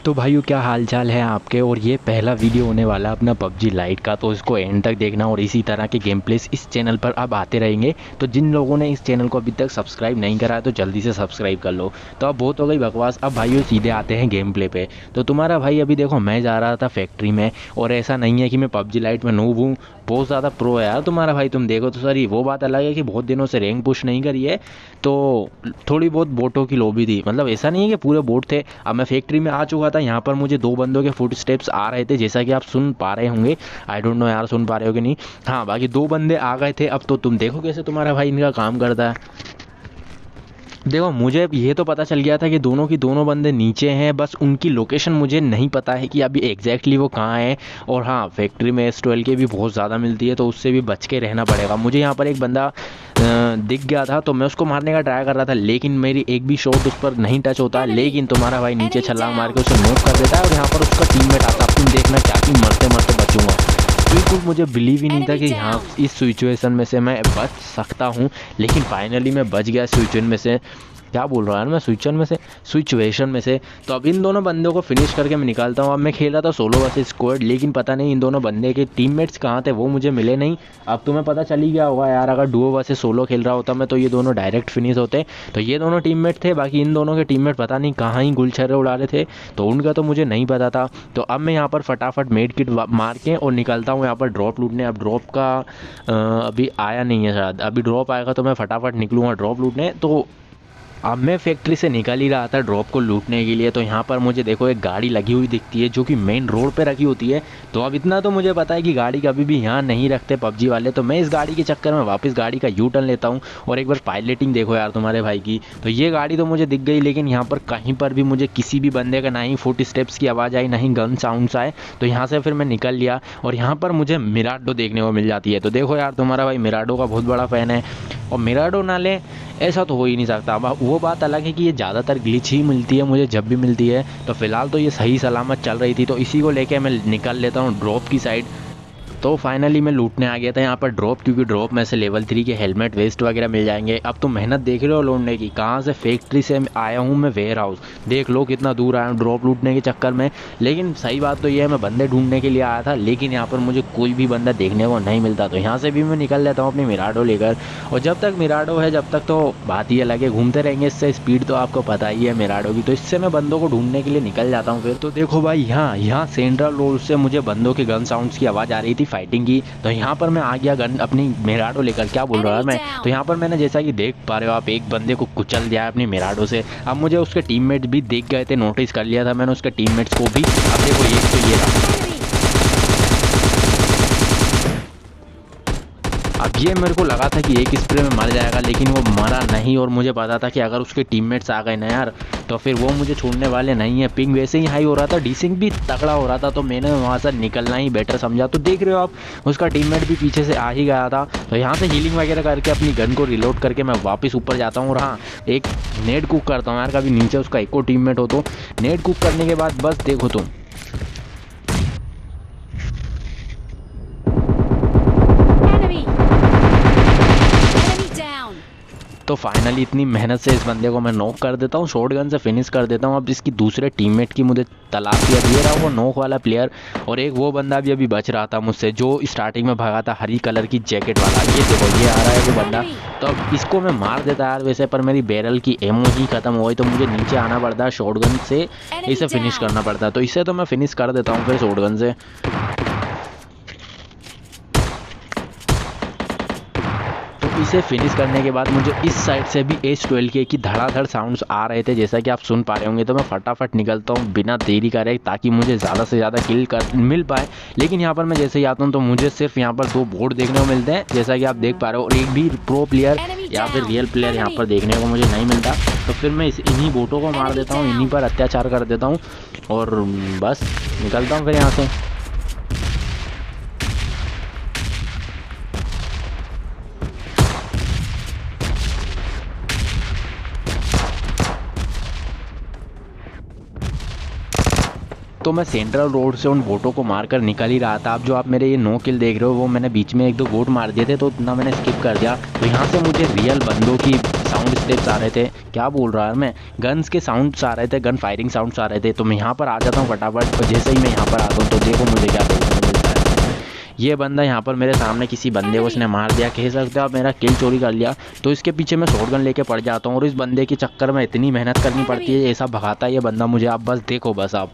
तो भाइयों क्या हालचाल है आपके। और ये पहला वीडियो होने वाला है अपना पबजी लाइट का, तो इसको एंड तक देखना और इसी तरह के गेम प्लेस इस चैनल पर अब आते रहेंगे। तो जिन लोगों ने इस चैनल को अभी तक सब्सक्राइब नहीं करा है तो जल्दी से सब्सक्राइब कर लो। तो अब बहुत हो गई बकवास, अब भाइयों सीधे आते हैं गेम प्ले पे। तो तुम्हारा भाई अभी देखो मैं जा रहा था फैक्ट्री में, और ऐसा नहीं है कि मैं पबजी लाइट में नूब हूँ, बहुत ज़्यादा प्रो है यार तुम्हारा भाई। तुम देखो तो सर वो बात अलग है कि बहुत दिनों से रैंक पुश नहीं करी है, तो थोड़ी बहुत बोटों की लॉबी थी, मतलब ऐसा नहीं है कि पूरे बोट थे। अब मैं फैक्ट्री में आ चुका था, यहाँ पर मुझे दो बंदों के फुट स्टेप्स आ रहे थे जैसा कि आप सुन पा रहे होंगे। आई डोंट नो यार सुन पा रहे हो कि नहीं। हाँ बाकी दो बंदे आ गए थे। अब तो तुम देखो कैसे तुम्हारा भाई इनका काम करता है। देखो मुझे ये तो पता चल गया था कि दोनों की दोनों बंदे नीचे हैं, बस उनकी लोकेशन मुझे नहीं पता है कि अभी एग्जैक्टली वो कहाँ है। और हाँ फैक्ट्री में S12 के भी बहुत ज़्यादा मिलती है, तो उससे भी बच के रहना पड़ेगा। मुझे यहाँ पर एक बंदा दिख गया था, तो मैं उसको मारने का ट्राई कर रहा था, लेकिन मेरी एक भी शॉट उस पर नहीं टच होता है। लेकिन तुम्हारा भाई नीचे छलांग मार के उसे नॉक कर देता है, और यहाँ पर उसका टीममेट आता है। अब तुम देखना क्या कि मरते मरते बचूंगा। बिल्कुल मुझे बिलीव ही नहीं था कि यहाँ इस सिचुएशन में से मैं बच सकता हूँ, लेकिन फाइनली मैं बच गया सिचुएशन में से। क्या बोल रहा है मैं सिचुएशन में से। तो अब इन दोनों बंदों को फिनिश करके मैं निकालता हूँ। अब मैं खेल रहा था सोलो वर्सेस स्क्वाड, लेकिन पता नहीं इन दोनों बंदे के टीममेट्स कहाँ थे वो मुझे मिले नहीं। अब तुम्हें पता चल ही गया होगा यार, अगर डुओ वर्सेस सोलो खेल रहा होता मैं तो ये दोनों डायरेक्ट फिनिश होते। तो ये दोनों टीममेट थे, बाकी इन दोनों के टीममेट पता नहीं कहाँ ही गुलछर्रे उड़ा रहे थे, तो उनका तो मुझे नहीं पता था। तो अब मैं यहाँ पर फटाफट मेड किट मार के और निकलता हूँ यहाँ पर ड्रॉप लूटने। अब ड्रॉप का अभी आया नहीं है शायद, अभी ड्रॉप आएगा तो मैं फटाफट निकलूँगा ड्रॉप लूटने। तो अब मैं फैक्ट्री से निकल ही रहा था ड्रॉप को लूटने के लिए, तो यहाँ पर मुझे देखो एक गाड़ी लगी हुई दिखती है जो कि मेन रोड पे रखी होती है। तो अब इतना तो मुझे पता है कि गाड़ी कभी भी यहाँ नहीं रखते पबजी वाले, तो मैं इस गाड़ी के चक्कर में वापस गाड़ी का यू टर्न लेता हूँ। और एक बार पायलटिंग देखो यार तुम्हारे भाई की। तो ये गाड़ी तो मुझे दिख गई, लेकिन यहाँ पर कहीं पर भी मुझे किसी भी बंदे का ना ही फुट स्टेप्स की आवाज़ आई, ना ही गन साउंड्स आए। तो यहाँ से फिर मैं निकल लिया, और यहाँ पर मुझे मिराडो देखने को मिल जाती है। तो देखो यार तुम्हारा भाई मिराडो का बहुत बड़ा फ़ैन है, और मिराडो ना ले ऐसा तो हो ही नहीं सकता। अब वो बात अलग है कि ये ज़्यादातर ग्लिच ही मिलती है मुझे जब भी मिलती है। तो फिलहाल तो ये सही सलामत चल रही थी, तो इसी को लेके मैं निकल लेता हूँ ड्रॉप की साइड। तो फाइनली मैं लूटने आ गया था यहाँ पर ड्रॉप, क्योंकि ड्रॉप में से लेवल 3 के हेलमेट वेस्ट वगैरह मिल जाएंगे। अब तो मेहनत देख रहे हो लूटने की, कहाँ से फैक्ट्री से आया हूँ मैं वेयर हाउस, देख लो कितना दूर आया हूँ ड्रॉप लूटने के चक्कर में। लेकिन सही बात तो ये है मैं बंदे ढूंढने के लिए आया था, लेकिन यहाँ पर मुझे कोई भी बंदा देखने को नहीं मिलता। तो यहाँ से भी मैं निकल लेता हूँ अपनी मिराडो लेकर। और जब तक मिराडो है जब तक तो बात ही अलग है, घूमते रहेंगे इससे, स्पीड तो आपको पता ही है मिराडो की। तो इससे मैं बंदों को ढूंढने के लिए निकल जाता हूँ फिर। तो देखो भाई यहाँ सेंट्रल रोड से मुझे बंदों के गन साउंड्स की आवाज़ आ रही थी फाइटिंग की। तो यहाँ पर मैं आ गया गन अपनी मिराडो लेकर। क्या बोल रहा है मैं, तो यहाँ पर मैंने जैसा कि देख पा रहे हो आप एक बंदे को कुचल दिया है अपनी मिराडो से। अब मुझे उसके टीममेट भी दिख गए थे, नोटिस कर लिया था मैंने उसके टीममेट्स को भी। अब देखो एक तो ये रहा, अब ये मेरे को लगा था कि एक स्प्रे में मर जाएगा, लेकिन वो मरा नहीं। और मुझे पता था कि अगर उसके टीममेट्स आ गए ना यार तो फिर वो मुझे छोड़ने वाले नहीं है। पिंग वैसे ही हाई हो रहा था, डीसिंग भी तगड़ा हो रहा था, तो मैंने वहाँ से निकलना ही बेटर समझा। तो देख रहे हो आप उसका टीममेट भी पीछे से आ ही गया था। तो यहाँ से हीलिंग वगैरह करके अपनी गन को रिलोड करके मैं वापस ऊपर जाता हूँ। और हाँ एक नेट कुक करता हूँ यार, कभी नीचे उसका एक और टीममेट हो तो। नेट कुक करने के बाद बस देखो तुम, तो फाइनली इतनी मेहनत से इस बंदे को मैं नॉक कर देता हूँ, शॉटगन से फिनिश कर देता हूँ। अब इसकी दूसरे टीममेट की मुझे तलाश किया, ये रहा वो नॉक वाला प्लेयर। और एक वो बंदा भी अभी बच रहा था मुझसे जो स्टार्टिंग में भागा था हरी कलर की जैकेट वाला। ये देखो ये आ रहा है वो बंदा। तो अब इसको मैं मार देता यार वैसे, पर मेरी बैरल की एमओ ही खत्म हो गई, तो मुझे नीचे आना पड़ता है शॉटगन से इसे फिनिश करना पड़ता है। तो इसे तो मैं फिनिश कर देता हूँ फिर शॉटगन से। इसे फिनिश करने के बाद मुझे इस साइड से भी S12 के की धड़ाधड़ साउंड्स आ रहे थे जैसा कि आप सुन पा रहे होंगे। तो मैं फटाफट निकलता हूँ बिना देरी करे, ताकि मुझे ज़्यादा से ज़्यादा किल कर मिल पाए। लेकिन यहाँ पर मैं जैसे ही आता हूँ तो मुझे सिर्फ यहाँ पर दो बोर्ड देखने को मिलते हैं जैसा कि आप देख पा रहे हो, और एक भी प्रो प्लेयर या फिर रियल प्लेयर यहाँ पर देखने को मुझे नहीं मिलता। तो फिर मैं इन्हीं बोटों को मार देता हूँ, इन्हीं पर अत्याचार कर देता हूँ, और बस निकलता हूँ फिर यहाँ से। तो मैं सेंट्रल रोड से उन वोटों को मारकर निकल ही रहा था। अब जो आप मेरे ये 9 किल देख रहे हो वो मैंने बीच में एक दो वोट मार दिए थे, तो उतना मैंने स्किप कर दिया। तो यहाँ से मुझे रियल बंदों की साउंड साउंड स्टेप्स आ रहे थे, क्या बोल रहा है मैं, गन्स के साउंड्स आ रहे थे, गन फायरिंग साउंड्स आ रहे थे। तो मैं यहाँ पर आ जाता हूँ फटाफट, और जैसे ही मैं यहाँ पर आता हूँ तो देखो मुझे क्या देखने को मिलता है। ये बंदा यहाँ पर मेरे सामने किसी बंदे को इसने मार दिया, कह सकते हो आप मेरा किल चोरी कर लिया। तो इसके पीछे मैं शॉटगन लेके पड़ जाता हूँ, और इस बंदे के चक्कर में इतनी मेहनत करनी पड़ती है, ऐसा भगाता है ये बंदा मुझे। आप बस देखो बस आप।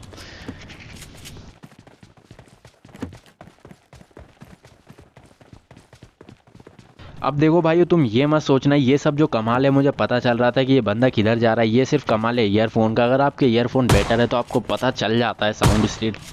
अब देखो भाई, तुम ये मत सोचना ये सब जो कमाल है, मुझे पता चल रहा था कि ये बंदा किधर जा रहा है, ये सिर्फ कमाल है ईयरफोन का। अगर आपके ईयरफोन बेटर है तो आपको पता चल जाता है साउंड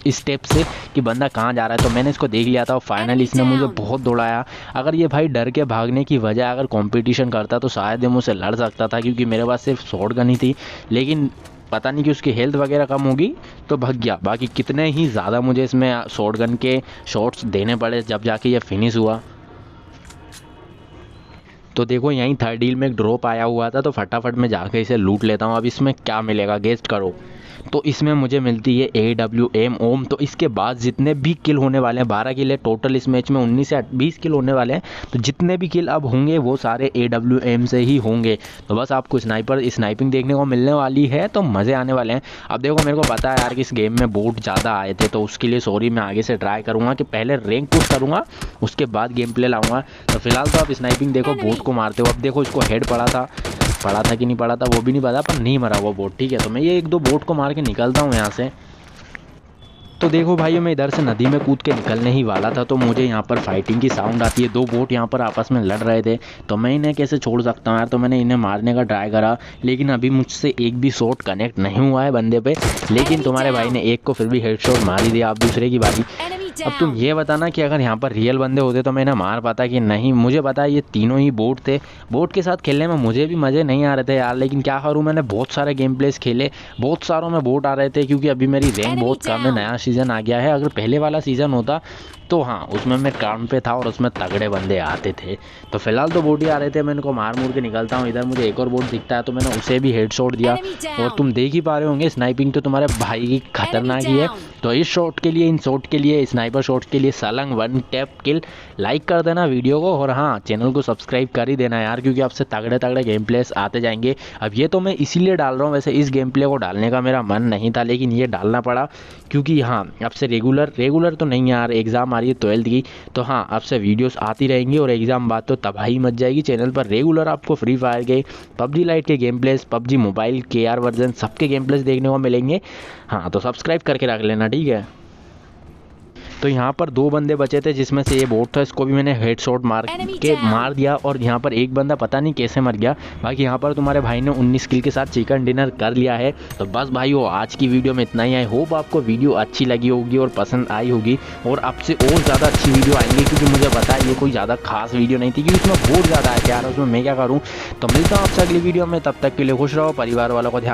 स्टेप से कि बंदा कहाँ जा रहा है। तो मैंने इसको देख लिया था और फाइनली इसने मुझे बहुत दौड़ाया। अगर ये भाई डर के भागने की वजह अगर कंपटीशन करता तो शायद ये मुझसे लड़ सकता था, क्योंकि मेरे पास सिर्फ शॉटगन ही थी। लेकिन पता नहीं कि उसकी हेल्थ वगैरह कम होगी तो भाग गया। बाकी कितने ही ज़्यादा मुझे इसमें शॉटगन के शॉट्स देने पड़े जब जाके ये फिनिश हुआ। तो देखो यहीं थर्ड डील में एक ड्रॉप आया हुआ था, तो फटाफट मैं जाके इसे लूट लेता हूँ। अब इसमें क्या मिलेगा गेस्ट करो। तो इसमें मुझे मिलती है AWM ओम। तो इसके बाद जितने भी किल होने वाले हैं, 12 किल है टोटल इस मैच में, 19 से 20 किल होने वाले हैं। तो जितने भी किल अब होंगे वो सारे AWM से ही होंगे। तो बस आपको स्नाइपिंग देखने को मिलने वाली है, तो मज़े आने वाले हैं। अब देखो मेरे को पता है यार कि इस गेम में बोट ज़्यादा आए थे, तो उसके लिए सॉरी। मैं आगे से ट्राई करूँगा कि पहले रैंक पुश करूँगा, उसके बाद गेम प्ले लाऊंगा। तो फिलहाल तो आप स्नाइपिंग देखो बोट को मारते हो। अब देखो इसको हेड पड़ा था कि नहीं पड़ा था वो भी नहीं पता, पर नहीं मरा वो बोट, ठीक है। तो मैं ये 1-2 बोट को मार के निकलता हूँ यहाँ से। तो देखो भाई मैं इधर से नदी में कूद के निकलने ही वाला था, तो मुझे यहाँ पर फाइटिंग की साउंड आती है। 2 बोट यहाँ पर आपस में लड़ रहे थे, तो मैं इन्हें कैसे छोड़ सकता हूँ यार। तो मैंने इन्हें मारने का ट्राई करा, लेकिन अभी मुझसे एक भी शॉट कनेक्ट नहीं हुआ है बंदे पे। लेकिन तुम्हारे भाई ने एक को फिर भी हेडशॉट मार ही दिया। अब दूसरे की बारी। अब तुम ये बताना कि अगर यहाँ पर रियल बंदे होते तो मैं इन्हें मार पाता कि नहीं। मुझे पता है ये तीनों ही बोट थे। बोट के साथ खेलने में मुझे भी मज़े नहीं आ रहे थे यार, लेकिन क्या करूँ, मैंने बहुत सारे गेम प्लेस खेले, बहुत सारों में बोट आ रहे थे, क्योंकि अभी मेरी रैंक बहुत कम है, नया सीज़न आ गया है। अगर पहले वाला सीज़न होता तो हाँ उसमें मैं ग्राउंड पे था और उसमें तगड़े बंदे आते थे। तो फिलहाल तो बोट ही आ रहे थे, मैं इनको मार मूर के निकलता हूँ। इधर मुझे एक और बोट दिखता है, तो मैंने उसे भी हेडशॉट दिया। और तुम देख ही पा रहे होंगे स्नाइपिंग तो तुम्हारे भाई की खतरनाक ही है। तो इस शॉट के लिए, इन शॉट के लिए, स्नाइपर शॉट के लिए सलंग 1 टैप किल लाइक कर देना वीडियो को, और हाँ चैनल को सब्सक्राइब कर ही देना यार, क्योंकि आपसे तगड़े तगड़े गेम प्लेस आते जाएंगे। अब ये तो मैं इसीलिए डाल रहा हूँ, वैसे इस गेम प्ले को डालने का मेरा मन नहीं था, लेकिन ये डालना पड़ा क्योंकि हाँ अब से रेगुलर तो नहीं यार, एग्ज़ाम आ रही है 12th की। तो हाँ अब से वीडियोस आती रहेंगी, और एग्ज़ाम बाद तो तबाही मच जाएगी। चैनल पर रेगुलर आपको फ्री फायर के, PUBG लाइट के game place, PUBG mobile KR version सबके गेम प्लेस देखने को मिलेंगे। हाँ तो सब्सक्राइब करके रख लेना, ठीक है। तो यहाँ पर 2 बंदे बचे थे, जिसमें से ये बोट था, इसको भी मैंने हेडशॉट मार दिया। और यहाँ पर एक बंदा पता नहीं कैसे मर गया। बाकी यहाँ पर तुम्हारे भाई ने 19 किल के साथ चिकन डिनर कर लिया है। तो बस भाइयों आज की वीडियो में इतना ही। आई होप आपको वीडियो अच्छी लगी होगी और पसंद आई होगी, और आपसे और ज़्यादा अच्छी वीडियो आएंगी, क्योंकि मुझे पता है ये कोई ज़्यादा खास वीडियो नहीं थी, क्योंकि उसमें बोट ज़्यादा आए थे यार, उसमें मैं क्या करूँ। तो मिलता हूँ आपसे अगली वीडियो में, तब तक के लिए खुश रहो, परिवार वालों को ध्यान